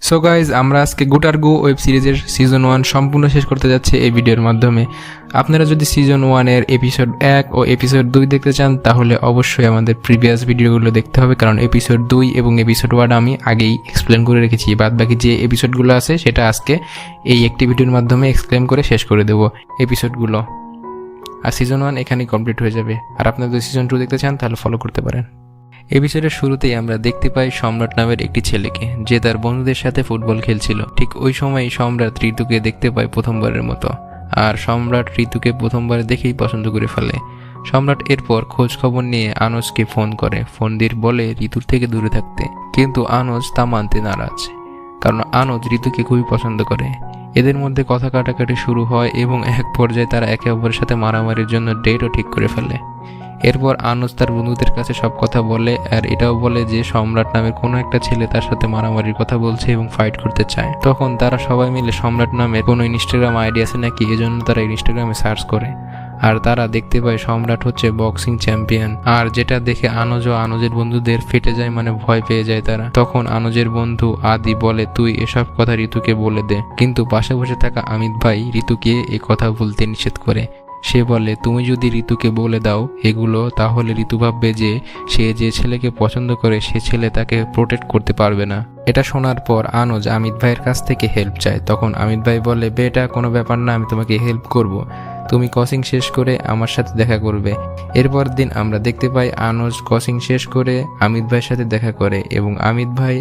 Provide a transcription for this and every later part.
So guys, আমরা আজকে গুটার গো web সিরিজের সিজন 1 সম্পূর্ণ শেষ করতে যাচ্ছি এই ভিডিওর মাধ্যমে। আপনারা যদি সিজন 1-এর এপিসোড 1 ও এপিসোড 2 দেখতে চান তাহলে অবশ্যই আমাদের প্রিভিয়াস ভিডিওগুলো দেখতে হবে, কারণ এপিসোড 2 এবং এপিসোড 1 আমি আগেই এক্সপ্লেন করে রেখেছি। বাদ বাকি যে এপিসোডগুলো আছে সেটা আজকে এই একটি ভিডিওর মাধ্যমে এক্সপ্লেন করে শেষ করে দেবো এপিসোডগুলো। আর সিজন 1 এখানেই কমপ্লিট হয়ে যাবে। আর আপনারা যদি সিজন 2 দেখতে চান তাহলে ফলো করতে পারেন। এপিসোডের শুরুতেই আমরা দেখতে পাই সম্রাট নামের একটি ছেলেকে, যে তার বন্ধুদের সাথে ফুটবল খেলছিল। ঠিক ওই সময় সম্রাট ঋতুকে দেখতে পায় প্রথমবারের মতো, আর সম্রাট ঋতুকে প্রথমবার দেখেই পছন্দ করে ফেলে। সম্রাট এরপর খোঁজ খবর নিয়ে আনোজকে ফোন করে, ফোন দিয়ে বলে ঋতুর থেকে দূরে থাকতে, কিন্তু আনোজ তা মানতে নারাজ, কারণ আনোজ ঋতুকে খুবই পছন্দ করে। এদের মধ্যে কথা কাটাকাটি শুরু হয় এবং এক পর্যায়ে তারা একে অপরের সাথে মারামারির জন্য ডেটও ঠিক করে ফেলে। এরপর আনোজ তার বন্ধুদের কাছে সব কথা বলে, আর এটাও বলে যে সম্রাট নামের কোনো একটা ছেলে তার সাথে মারামারির কথা বলছে এবং ফাইট করতে চায়। তখন তারা সবাই মিলে সম্রাট নামের কোনো ইনস্টাগ্রাম আইডি আছে নাকি, এজন্য তারা ইনস্টাগ্রামে সার্চ করে, আর তারা দেখতে পায় সম্রাট হচ্ছে বক্সিং চ্যাম্পিয়ন। আর যেটা দেখে আনোজ ও আনোজের বন্ধুদের ফেটে যায়, মানে ভয় পেয়ে যায় তারা। তখন আনোজের বন্ধু আদি বলে, তুই এসব কথা ঋতুকে বলে দে, কিন্তু পাশে বসে থাকা অমিত ভাই ঋতুকে এই কথা বলতে নিষেধ করে। সে বলে, তুমি যদি ঋতুকে বলে দাও এগুলো, তাহলে ঋতু ভাববে যে সে যে ছেলেকে পছন্দ করে সে ছেলে তাকে প্রোটেক্ট করতে পারবে না। এটা শোনার পর আনোজ অমিত ভাইয়ের কাছ থেকে হেল্প চায়। তখন অমিত ভাই বলে, বেটা কোনো ব্যাপার না, আমি তোমাকে হেল্প করব, তুমি কোচিং শেষ করে আমার সাথে দেখা করবে। এরপর দিন আমরা দেখতে পাই আনোজ কোচিং শেষ করে অমিত ভাইয়ের সাথে দেখা করে, এবং অমিত ভাই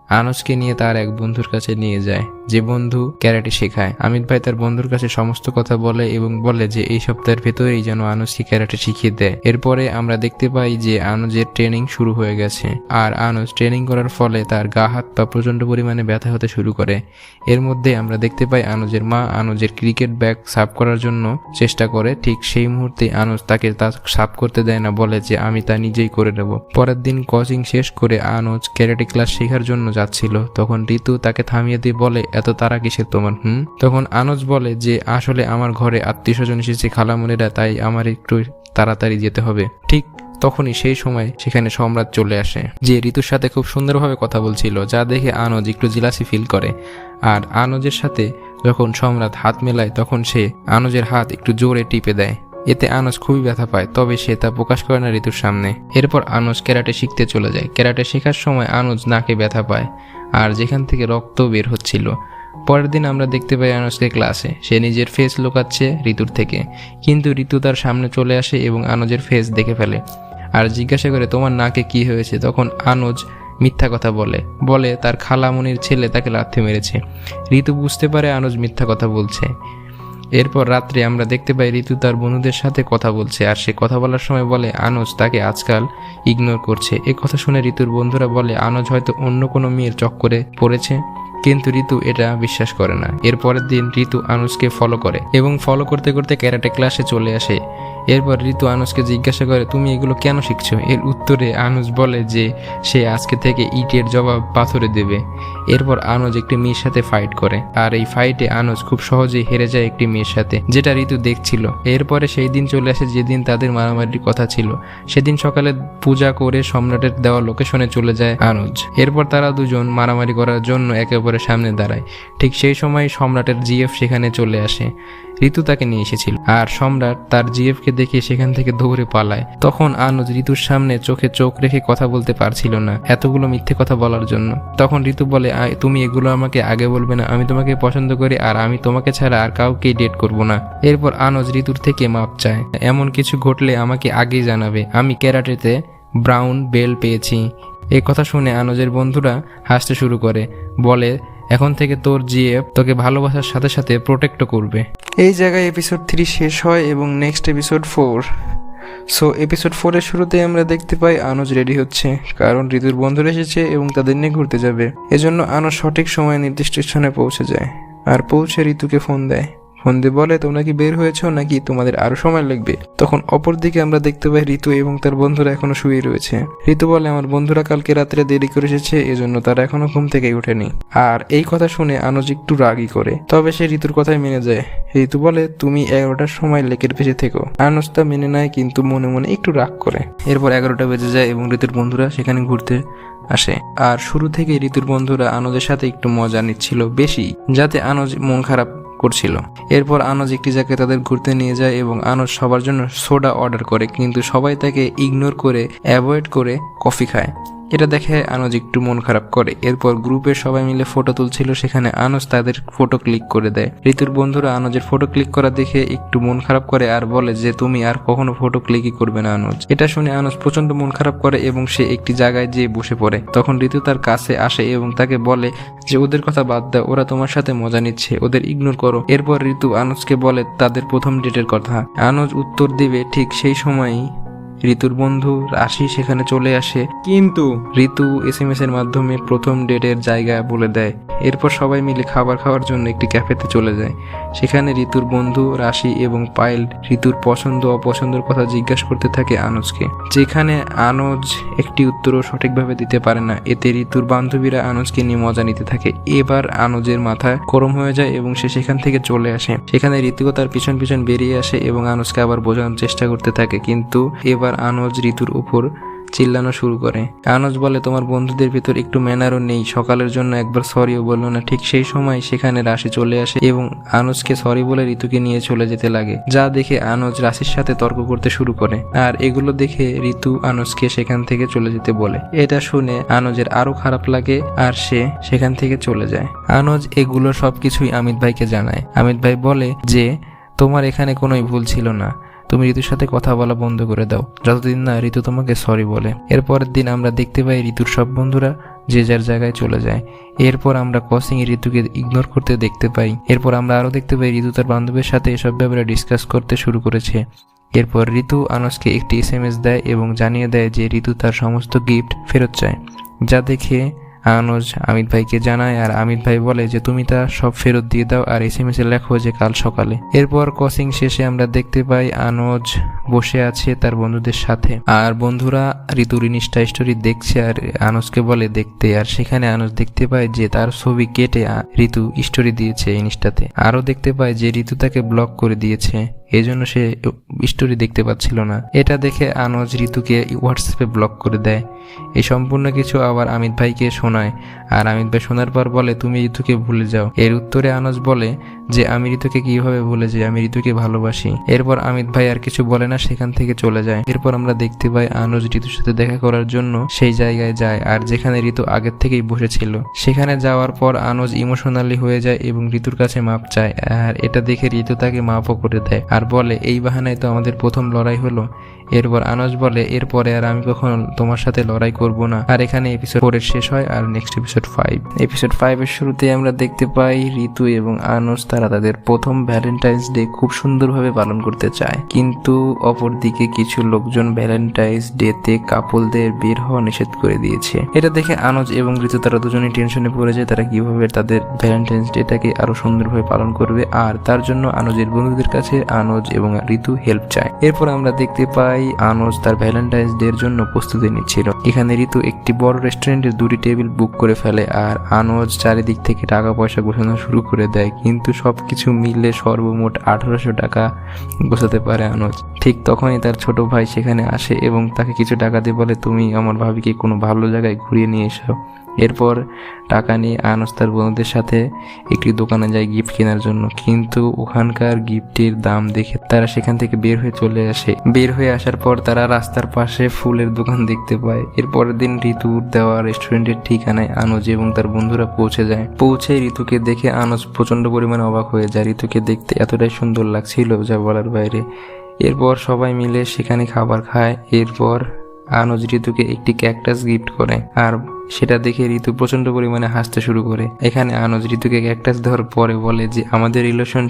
আনোজকে নিয়ে তার এক বন্ধুর কাছে নিয়ে যায়, যে বন্ধু ক্যারাটে শেখায়। অমিত ভাই তার বন্ধুর কাছে সমস্ত কথা বলে এবং বলে যে এই সপ্তাহের ভেতরেই যেন আনোজকে ক্যারাটে শিখিয়ে দেয়। এরপরে আমরা দেখতে পাই যে আনোজের ট্রেনিং শুরু হয়ে গেছে, আর আনোজ ট্রেনিং করার ফলে তার গা হাত পা প্রচন্ড পরিমাণে ব্যথা হতে শুরু করে। এর মধ্যে আমরা দেখতে পাই আনোজের মা আনোজের ক্রিকেট ব্যাগ সাফ করার জন্য চেষ্টা করে। ঠিক সেই মুহূর্তে আনোজ তাকে তা সাফ করতে দেয় না, বলে যে আমি তা নিজেই করে নেব। পরের দিন কোচিং শেষ করে আনোজ ক্যারাটে ক্লাস শেখার জন্য যাচ্ছিল। তখন ঋতু তাকে থামিয়ে দিয়ে বলে, এত তারা কিসের তোমার? তখন আনোজ বলে যে আসলে আমার ঘরে আত্মীয় স্বজন এসেছে, খালামুনিরা, তাই আমার একটু তাড়াতাড়ি যেতে হবে। ঠিক তখনই সেই সময় সেখানে সম্রাট চলে আসে, যে ঋতুর সাথে খুব সুন্দরভাবে কথা বলছিল, যা দেখে আনোজ একটু জিলাসি ফিল করে। আর আনোজের সাথে যখন সম্রাট হাত মেলায় তখন সে আনোজের হাত একটু জোরে টিপে দেয়। এতে আনোজ খুবই ব্যথা পায়, তবে সে তা প্রকাশ করে না ঋতুর সামনে। এরপর আনোজ ক্যারাটে শিখতে চলে যায়। ক্যারাটে শেখার সময় আনোজ নাকে ব্যথা পায়, আর যেখান থেকে রক্ত বের হচ্ছিল। পরের দিন আমরা দেখতে পাই আনোজকে ক্লাসে, সে নিজের ফেস লুকাচ্ছে ঋতুর থেকে, কিন্তু ঋতু তার সামনে চলে আসে এবং আনোজের ফেস দেখে ফেলে আর জিজ্ঞাসা করে, তোমার নাকে কি হয়েছে? তখন আনোজ মিথ্যা কথা বলে তার খালামুনির ছেলে তাকে লাথি মেরেছে। ঋতু বুঝতে পারে আনোজ মিথ্যা কথা বলছে। এরপর রাত্রে আমরা দেখতে পাই ঋতু তার বন্ধুদের সাথে কথা বলছে, আর সে কথা বলার সময় বলে আনোজ তাকে আজকাল ইগনোর করছে। এ কথা শুনে ঋতুর বন্ধুরা বলে আনোজ হয়তো অন্য কোনো মেয়ের চক্করে পড়েছে, কিন্তু ঋতু এটা বিশ্বাস করে না। এরপরের দিন ঋতু আনোজকে ফলো করে এবং ফলো করতে করতে ক্যারাটে ক্লাসে চলে আসে। এরপর ঋতু আনোজকে জিজ্ঞাসা করে, তুমি এগুলো কেন শিখছো? এর উত্তরে আনোজ বলে যে সে আজকে থেকে ইটের জবাব পাথরে দেবে। এরপর আনোজ একটি মেয়ের সাথে ফাইট করে, আর এই ফাইটে আনোজ খুব সহজেই হেরে যায় একটি মেয়ের সাথে, যেটা ঋতু দেখছিল। এরপরে সেই দিন চলে আসে যেদিন তাদের মারামারির কথা ছিল। সেদিন সকালে পূজা করে সম্রাটের দেওয়া লোকেশনে চলে যায় আনোজ। এরপর তারা দুজন মারামারি করার জন্য একে অপরের সামনে দাঁড়ায়। ঠিক সেই সময় সম্রাটের জিএফ সেখানে চলে আসে। ঋতু তাকে নিয়ে এসেছিল, আর সম্রাট তার জিএফকে দেখে সেখান থেকে দৌড়ে পালায়। তখন আনোজ ঋতুর সামনে চোখে চোখ রেখে কথা বলতে পারছিল না এতগুলো মিথ্যে কথা বলার জন্য। তখন ঋতু বলে, তুমি এগুলো আমাকে আগে বলবে না? আমি তোমাকে পছন্দ করি, আর আমি তোমাকে ছাড়া আর কাউকেই ডেট করব না। এরপর আনোজ ঋতুর থেকে মাপ চায়, এমন কিছু ঘটলে আমাকে আগেই জানাবে, আমি ক্যারাটেতে ব্রাউন বেল্ট পেয়েছি। এই কথা শুনে আনোজের বন্ধুরা হাসতে শুরু করে, বলে এখন থেকে তোর জিএফ তোকে ভালোবাসার সাথে সাথে প্রোটেক্টও করবে। এই জায়গায় এপিসোড 3 শেষ হয় এবং নেক্সট এপিসোড 4। সো এপিসোড 4-এর শুরুতে আমরা দেখতে পাই আনোজ রেডি হচ্ছে, কারণ ঋতুর বন্ধুরা এসেছে এবং তাদের নিয়ে ঘুরতে যাবে। এজন্য আনোজ সঠিক সময়ে নির্দিষ্ট স্থানে পৌঁছে যায়, আর পৌঁছে ঋতুকে ফোন দেয়। ফোন দিয়ে বলে তোমরা কি বের হয়েছো নাকি তোমাদের আরো সময় লাগবে। তখন অপরদিকে আমরা দেখতে পাই ঋতু এবং তার বন্ধুরা এখনো শুয়ে রয়েছে। ঋতু বলে আমার বন্ধুরা কালকে রাত্রে দেরি করে এসেছে, এজন্য তারা এখনো ঘুম থেকে ওঠেনি। আর এই কথা শুনে আনোজ একটু রাগই করে, তবে সে ঋতুর কথাই মেনে যায়। ঋতু বলে তুমি 11টার সময় লেকের পেছে থেকো। আনোজ তা মেনে নেয় কিন্তু মনে মনে একটু রাগ করে। এরপর 11টা বেজে যায় এবং ঋতুর বন্ধুরা সেখানে ঘুরতে আসে। আর শুরু থেকে ঋতুর বন্ধুরা আনোজের সাথে একটু মজা নিচ্ছিল বেশি, যাতে আনোজ মন খারাপ করছিল। এরপর আনোজ একটি জায়গায় তাদের ঘুরতে নিয়ে যায় এবং আনোজ সবার জন্য সোডা অর্ডার করে, কিন্তু সবাই তাকে ইগনোর করে অ্যাভয়েড করে কফি খায়। এটা দেখে আনোজ একটু মন খারাপ করে। এরপর গ্রুপের সবাই মিলে ফটো তুলছিল, সেখানে আনোজ তাদের ফটো ক্লিক করে দেয়। ঋতুর বন্ধুরা আনোজের ফটো ক্লিক করা দেখে একটু মন খারাপ করে আর বলে যে তুমি আর কখনো ফটো ক্লিকই করবে না আনোজ। এটা শুনে আনোজ প্রচন্ড মন খারাপ করে এবং সে একটি জায়গায় যেয়ে বসে পড়ে। তখন ঋতু তার কাছে আসে এবং তাকে বলে যে ওদের কথা বাদ দাও, ওরা তোমার সাথে মজা নিচ্ছে, ওদের ইগনোর করো। এরপর ঋতু আনোজকে বলে তাদের প্রথম ডেটের কথা। আনোজ উত্তর দিবে ঠিক সেই সময়ই ঋতুর বন্ধু রাশি সেখানে চলে আসে, কিন্তু ঋতু SMS এর মাধ্যমে প্রথম ডেটের জায়গা বলে দেয়। এরপর সবাই মিলে খাবার খাওয়ার জন্য একটি ক্যাফেতে চলে যায়। সেখানে ঋতুর বন্ধু রাশি এবং পায়েল ঋতুর পছন্দ অপছন্দের কথা জিজ্ঞাসা করতে থাকে আনোজকে, যেখানে আনোজ একটি উত্তরও সঠিকভাবে দিতে পারে না। এতে ঋতুর বান্ধবীরা আনোজকে নিয়ে মজা নিতে থাকে। এবার আনোজের মাথা গরম হয়ে যায় এবং সে সেখান থেকে চলে আসে। সেখানে ঋতুও তার পিছন পিছন বেরিয়ে আসে এবং আনোজকে আবার বোঝানোর চেষ্টা করতে থাকে, কিন্তু এবার আনোজ ঋতুর উপর চিল্লানো শুরু করে। আনোজ বলে তোমার বন্ধুদের ভিতর একটু ম্যানারও নেই, সকালের জন্য একবার সরিও বললো না। ঠিক সেই সময় সেখানে রাশি চলে আসে এবং আনোজকে সরি বলে ঋতুকে নিয়ে চলে যেতে লাগে, যা দেখে আনোজ রাশির সাথে তর্ক করতে শুরু করে। আর এগুলো দেখে ঋতু আনোজকে সেখান থেকে চলে যেতে বলে। এটা শুনে আনোজের আরো খারাপ লাগে আর সে সেখান থেকে চলে যায়। আনোজ এগুলো সবকিছুই আমিত ভাইকে জানায়। আমিত ভাই বলে যে তোমার এখানে কোনোই ভুল ছিল না, তুমি ঋতুর সাথে কথা বলা বন্ধ করে দাও যতদিন না ঋতু তোমাকে সরি বলে। এরপরের দিন আমরা দেখতে পাই ঋতুর সব বন্ধুরা যে যার জায়গায় চলে যায়। এরপর আমরা ক্রসিং ঋতুকে ইগনোর করতে দেখতে পাই। এরপর আমরা আরো দেখতে পাই ঋতু তার বান্ধবীর সাথে এসব ব্যাপারে ডিসকাস করতে শুরু করেছে। এরপর ঋতু আনোজকে একটি SMS দেয় এবং জানিয়ে দেয় যে ঋতু তার সমস্ত গিফট ফেরত চায়, যা দেখে আনোজ আমিত ভাইকে জানায়। আর আমিত ভাই বলে যে তুমি তা সব ফেরত দিয়ে দাও আর SMS এ লেখো যে কাল সকালে। এরপর ক্রসিং শেষে আমরা দেখতে পাই আনোজ বসে আছে তার বন্ধুদের সাথে, আর বন্ধুরা ঋতুর ইনস্টা স্টোরি দেখছে আর আনোজকে বলে দেখতে। আর সেখানে আনোজ দেখতে পায় যে তার ছবি কেটে ঋতু স্টোরি দিয়েছে ইনস্টাতে। আরো দেখতে পায় যে ঋতু তাকে ব্লক করে দিয়েছে, এজন্য সে স্টোরি দেখতে পাচ্ছিল না। এটা দেখে আনোজ ঋতুকে হোয়াটসঅ্যাপে ব্লক করে দেয়। এই সম্পূর্ণ কিছু আবার আমিত ভাইকে শোনায়, আর আমিত ভাই শোনার পর বলে তুমি ঋতুকে ভুলে যাও। এর উত্তরে আনোজ বলে যে আমি ঋতুকে কিভাবে ভুলে যাই, আমি ঋতুকে ভালোবাসি। এরপর আমিত ভাই আর কিছু বলে না, সেখান থেকে চলে যায়। এরপর আমরা দেখতে পাই আনোজ ঋতুর সাথে দেখা করার জন্য সেই জায়গায় যায়, আর যেখানে ঋতু আগের থেকেই বসেছিল। সেখানে যাওয়ার পর আনোজ ইমোশনালি হয়ে যায় এবং ঋতুর কাছে মাপ চায়। আর এটা দেখে ঋতু তাকে মাপও করে দেয় আর বলে এই বাহানায় তো আমাদের প্রথম লড়াই হলো। এরপর আনোজ বলে এরপরে আর আমি কখনো তোমার সাথে লড়াই করব না। আর এখানে এপিসোড 4 শেষ হয় আর নেক্সট এপিসোড 5। এপিসোড 5 এর শুরুতে আমরা দেখতে পাই ঋতু এবং আনোজ তারা তাদের প্রথম ভ্যালেন্টাইন্স ডে খুব সুন্দরভাবে পালন করতে চায়, কিন্তু অপরদিকে কিছু লোকজন ভ্যালেন্টাইন্স ডে তে কাপলদের বের হওয়া নিষেধ করে দিয়েছে। এটা দেখে আনোজ এবং ঋতু তারা দুজনেই টেনশনে পড়ে যায়, তারা কিভাবে তাদের ভ্যালেন্টাইন্স ডেটাকে আরো সুন্দরভাবে পালন করবে। আর তার জন্য আনোজের বন্ধুদের কাছে আনোজ এবং ঋতু হেল্প চায়। এরপর আমরা দেখতে পাই আনোজ তার ভ্যালেন্টাইন্স ডে এর জন্য প্রস্তুতি নিচ্ছিল। এখানে ঋতু একটি বড় রেস্টুরেন্টের 2টি টেবিল বুক করে ফেলে আর আনোজ চারিদিক থেকে টাকা পয়সা গোছানো শুরু করে দেয়, কিন্তু সবকিছু মিলে সর্বমোট 1800 টাকা গোছাতে পারে আনোজ। ঠিক তখনই তার ছোট ভাই সেখানে আসে এবং তাকে কিছু টাকা দিয়ে বলে তুমি আমার ভাবিকে কোনো ভালো জায়গায় ঘুরিয়ে নিয়ে এসো। এরপর টাকা নিয়ে আনোজ তার বন্ধুদের সাথে একটি দোকানে যায় গিফট কেনার জন্য, কিন্তু ওখানকার গিফটের দাম দেখে তারা সেখান থেকে বের হয়ে চলে আসে। বের হয়ে আসার পর তারা রাস্তার পাশে ফুলের দোকান দেখতে পায়। এরপরের দিন ঋতুর দেওয়া রেস্টুরেন্টের ঠিকানায় আনোজ এবং তার বন্ধুরা পৌঁছে যায়। পৌঁছে ঋতুকে দেখে আনোজ প্রচন্ড পরিমাণে অবাক হয়ে যায়। ঋতুকে দেখতে এতটাই সুন্দর লাগছিল যা বলার বাইরে। এরপর সবাই মিলে সেখানে খাবার খায়। এরপর আনোজ ঋতুকে একটি ক্যাকটাস গিফট করে আর সেটা দেখে ঋতু প্রচন্ড পরিমাণে হাসতে শুরু করে। এখানে আনোজ ঋতুকে ক্যাকটাস দেওয়ার পরে বলে যে আমাদের রিলেশন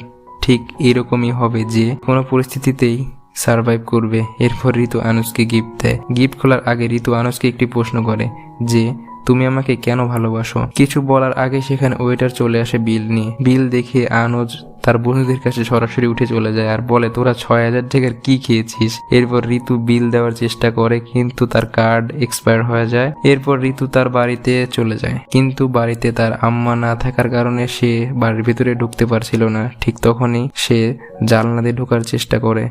ঠিক এরকমই হবে যে কোনো পরিস্থিতিতেই সারভাইভ করবে। এরপর ঋতু আনোজকে গিফট দেয়। গিফট খোলার আগে ঋতু আনোজকে একটি প্রশ্ন করে যে তুমি আমাকে কেন ভালোবাসো। কিছু বলার আগে সেখানে ওয়েটার চলে আসে বিল নিয়ে। বিল দেখে আনোজ তার বন্ধুদের কাছে সরাসরি উঠে চলে যায় আর বলে, তোরা 6,000 টাকার কি খেয়েছিস। এরপর ঋতু বিল দেওয়ার চেষ্টা করে কিন্তু তার কার্ড এক্সপায়ার হয়ে যায়। এরপর ঋতু তার বাড়িতে চলে যায়, কিন্তু বাড়িতে তার আম্মা না থাকার কারণে সে বাড়ির ভিতরে ঢুকতে পারছিল না। ঠিক তখনই সে জানলা দিয়ে ঢোকার চেষ্টা করে,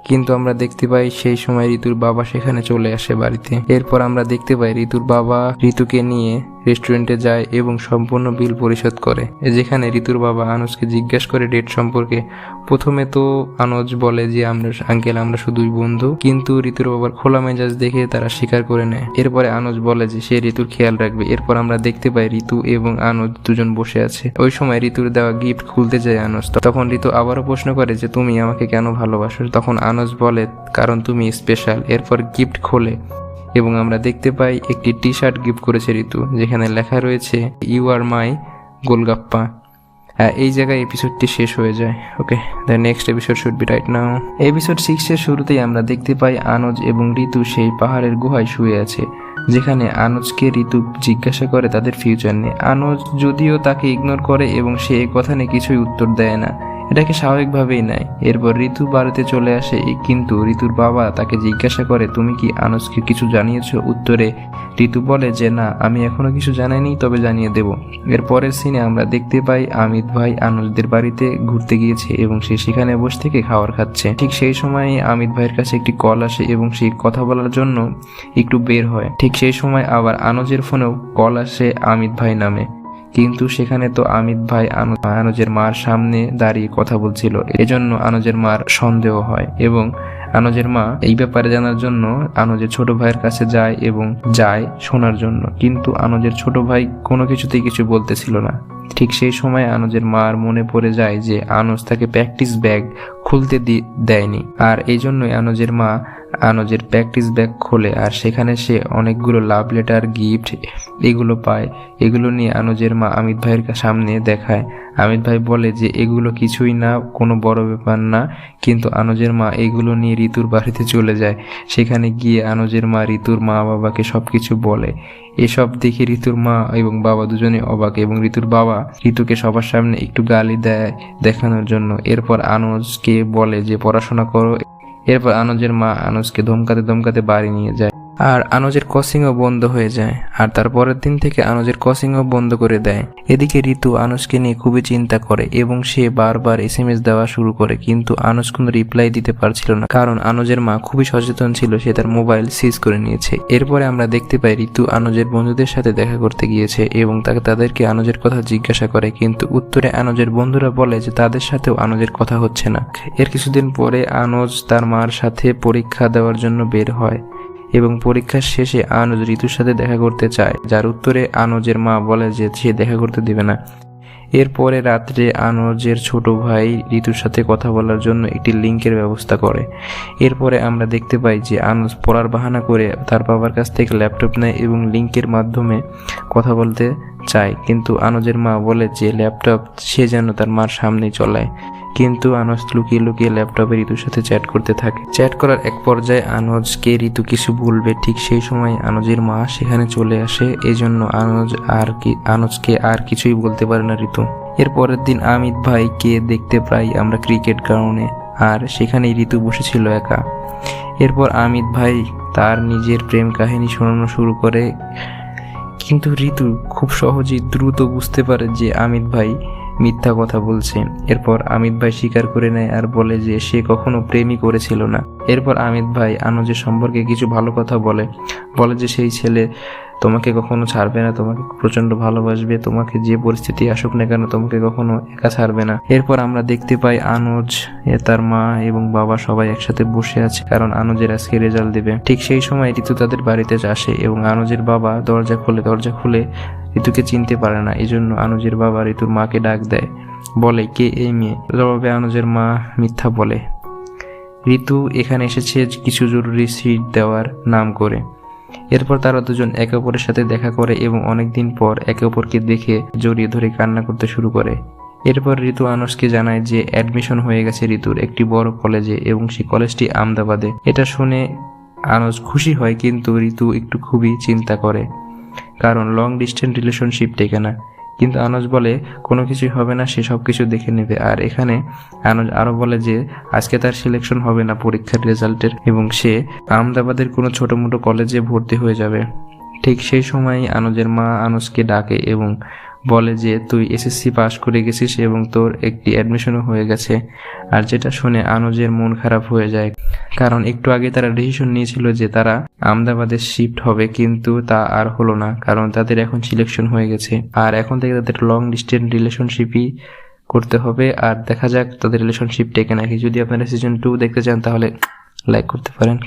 কিন্তু আমরা দেখতে পাই সেই সময় ঋতুর বাবা সেখানে চলে আসে বাড়িতে। এরপর আমরা দেখতে পাই ঋতুর বাবা ঋতুকে নিয়ে রেস্টুরেন্টে যায় এবং সম্পূর্ণ বিল পরিশোধ করে, যেখানে ঋতুর বাবা আনোজকে জিজ্ঞাসা করে ডেট সম্পর্কে। প্রথমে তো আনোজ বলে যে আঙ্কেল আমরা শুধুই বন্ধু, কিন্তু ঋতুর বাবার খোলা মেজাজ দেখে তারা স্বীকার করে নেয়। এরপরে আনোজ বলে যে সে ঋতুর খেয়াল রাখবে। এরপর আমরা দেখতে পাই ঋতু এবং আনোজ দুজন বসে আছে। ওই সময় ঋতুর দেওয়া গিফট খুলতে যায় আনোজ। তখন ঋতু আবারও প্রশ্ন করে যে তুমি আমাকে কেন ভালোবাসো। তখন আনোজ বলে কারণ তুমি স্পেশাল। এরপর গিফট খোলে এবং আমরা দেখতে পাই একটি টি শার্ট গিফট করেছে ঋতু, যেখানে লেখা রয়েছে ইউ আর মাই গোলগাপ্পা। এই জায়গায় এপিসোডটি শেষ হয়ে যায়। Okay, the next episode should be right now. Episode 6 এর শুরুতেই আমরা দেখতে পাই আনোজ এবং ঋতু সেই পাহাড়ের গুহায় শুয়ে আছে, যেখানে আনোজকে ঋতু জিজ্ঞাসা করে তাদের ফিউচার নিয়ে। আনোজ যদিও তাকে ইগনোর করে এবং সে এই কথা নিয়ে কিছুই উত্তর দেয় না, এটাকে স্বাভাবিকভাবেই নেয়। এরপর ঋতু বাড়িতে চলে আসে, কিন্তু ঋতুর বাবা তাকে জিজ্ঞাসা করে তুমি কি আনোজকে কিছু জানিয়েছো। উত্তরে ঋতু বলে যে না, আমি এখনো কিছু জানাইনি, তবে জানিয়ে দেব। এর পরের সিনে আমরা দেখতে পাই আমিত ভাই আনোজদের বাড়িতে ঘুরতে গিয়েছে এবং সে সেখানে বসে থেকে খাবার খাচ্ছে। ঠিক সেই সময় আমিত ভাইয়ের কাছে একটি কল আসে এবং সে কথা বলার জন্য একটু বের হয়। ঠিক সেই সময় আবার আনোজের ফোনেও কল আসে আমিত ভাই নামে, কিন্তু সেখানে তো আমিত ভাই আনোজের মার সামনে দাঁড়িয়ে কথা বলছিল। এজন্য আনোজের মার সন্দেহ হয় এবং আনোজের মা এই ব্যাপারে জানার জন্য আনোজের ছোট ভাইয়ের কাছে যায় শোনার জন্য, কিন্তু আনোজের ছোট ভাই কোনো কিছুতেই কিছু বলতেছিল না। ঠিক সেই সময় আনোজের মার মনে পড়ে যায় যে আনোজ তাকে প্র্যাকটিস ব্যাগ খুলতে দেয়নি, আর এই জন্যই আনোজের মা আনোজের প্র্যাকটিস ব্যাগ খোলে আর সেখানে সে অনেকগুলো লাভ লেটার গিফট এগুলো পায়। এগুলো নিয়ে আনোজের মা আমিত ভাইয়ের সামনে দেখায়। আমিত ভাই বলে যে এগুলো কিছুই না, কোনো বড় ব্যাপার না, কিন্তু আনোজের মা এগুলো নিয়ে ঋতুর বাড়িতে চলে যায়। সেখানে গিয়ে আনোজের মা ঋতুর মা বাবাকে সবকিছু বলে। এসব দেখে ঋতুর মা এবং বাবা দুজনে অবাক এবং ঋতুর বাবা ঋতুকে সবার সামনে একটু গালি দেয় দেখানোর জন্য। এরপর আনোজকে বলে যে পড়াশোনা করো। এরপর আনোজের মা আনোজকে ধমকাতে বাড়ি নিয়ে যায় আর আনোজের কোচিংও বন্ধ হয়ে যায়, আর তার পরের দিন থেকে আনোজের কোচিংও বন্ধ করে দেয়। এদিকে ঋতু আনোজকে নিয়ে খুবই চিন্তা করে এবং সে বারবার SMS দেওয়া শুরু করে, কিন্তু আনোজ কোনো রিপ্লাই দিতে পারছিল না, কারণ আনোজের মা খুবই সচেতন ছিল, সে তার মোবাইল সিজ করে নিয়েছে। এরপরে আমরা দেখতে পাই ঋতু আনোজের বন্ধুদের সাথে দেখা করতে গিয়েছে এবং তাদেরকে আনোজের কথা জিজ্ঞাসা করে, কিন্তু উত্তরে আনোজের বন্ধুরা বলে যে তাদের সাথেও আনোজের কথা হচ্ছে না। এর কিছুদিন পরে আনোজ তার মার সাথে পরীক্ষা দেওয়ার জন্য বের হয় এবং পরীক্ষার শেষে আনোজ ঋতুর সাথে দেখা করতে চায়, যার উত্তরে আনোজের মা বলে যে সে দেখা করতে দিবে না। এরপরে রাত্রে আনোজের ছোট ভাই ঋতুর সাথে কথা বলার জন্য একটি লিঙ্কের ব্যবস্থা করে। এরপরে আমরা দেখতে পাই যে আনোজ পড়ার বাহানা করে তার বাবার কাছ থেকে ল্যাপটপ নেয় এবং লিঙ্কের মাধ্যমে কথা বলতে চায়, কিন্তু আনোজের মা বলে যে ল্যাপটপ সে যেন তার মার সামনেই চলায়। কিন্তু আনোজ লুকিয়ে ল্যাপটপে ঋতুর সাথে চ্যাট করতে থাকে। চ্যাট করার এক পর্যায়ে আনোজকে ঋতু কিছু বলবে, ঠিক সেই সময় আনোজের মা সেখানে চলে আসে। এজন্য আনোজকে আর কিছুই বলতে পারে না ঋতু। এর পরের দিন আমিত ভাইকে দেখতে পাই আমরা ক্রিকেট গ্রাউন্ডে, আর সেখানে ঋতু বসেছিল একা। এরপর আমিত ভাই তার নিজের প্রেম কাহিনী শোনানো শুরু করে, কিন্তু ঋতু খুব সহজেই দ্রুত বুঝতে পারে যে আমিত ভাই মিথ্যা কথা বলছে। এরপর আমিত ভাই স্বীকার করে নেয় আর বলে যে সে কখনো প্রেমই করেছিল না। এরপর আমিত ভাই আনোজের সম্পর্কে কিছু ভালো কথা বলে যে সেই ছেলে তোমাকে কখনো ছাড়বে না, তোমাকে প্রচন্ড ভালোবাসবে, তোমাকে যে পরিস্থিতি আসুক না কেন তোমাকে কখনো একা ছাড়বে না। এরপর আমরা দেখতে পাই আনোজ তার মা এবং বাবা সবাই একসাথে বসে আছে, কারণ আনোজের আজকে রেজাল্ট দেবে। ঠিক সেই সময় ঋতু তাদের বাড়িতে আসে এবং আনোজের বাবা দরজা খুলে ঋতুকে চিনতে পারে না। এই জন্য আনোজের বাবা ঋতুর মাকে ডাক দেয়, বলে কে এই মেয়ে। জবাবে আনোজের মা মিথ্যা বলে। ঋতু এখানে এসেছে কিছু জরুরি সিট দেওয়ার নাম করে। এরপর তারা দুজন একে অপরের সাথে দেখা করে এবং অনেকদিন পর একে অপরকে দেখে জড়িয়ে ধরে কান্না করতে শুরু করে। এরপর ঋতু আনোজকে জানায় যে অ্যাডমিশন হয়ে গেছে ঋতুর একটি বড় কলেজে এবং সেই কলেজটি আহমেদাবাদে। এটা শুনে আনোজ খুশি হয়, কিন্তু ঋতু একটু খুবই চিন্তা করে। কারণ লং ডিস্টেন্স রিলেশনশিপ টেকে না। কিন্তু আনজ বলে কোনো কিছুই হবে না, সে সব কিছু দেখে নেবে। আর এখানে আনজ আরও বলে যে আজকে তার সিলেকশন হবে না পরীক্ষার রেজাল্টের এবং সে আহমেদাবাদের কোনো ছোটো মোটো কলেজে ভর্তি হয়ে যাবে। ঠিক সেই সময়ই আনজের মা আনজকে ডাকে এবং বলে যে তুই এসএসসি পাস করে গেছিস এবং তোর একটি অ্যাডমিশনও হয়ে গেছে। আর যেটা শুনে আনজের মন খারাপ হয়ে যায়, কারণ একটু আগে তারা ডিসিশন নিয়েছিল যে তারা আহমেদাবাদে শিফট হবে, কিন্তু তা আর হলো না কারণ তাদের এখন সিলেকশন হয়ে গেছে। আর এখন থেকে তাদের লং ডিস্টেন্স রিলেশনশিপই করতে হবে। আর দেখা যাক তাদের রিলেশনশিপ টেকে নাকি। যদি আপনারা সিজন 2 দেখতে চান তাহলে লাইক করতে পারেন।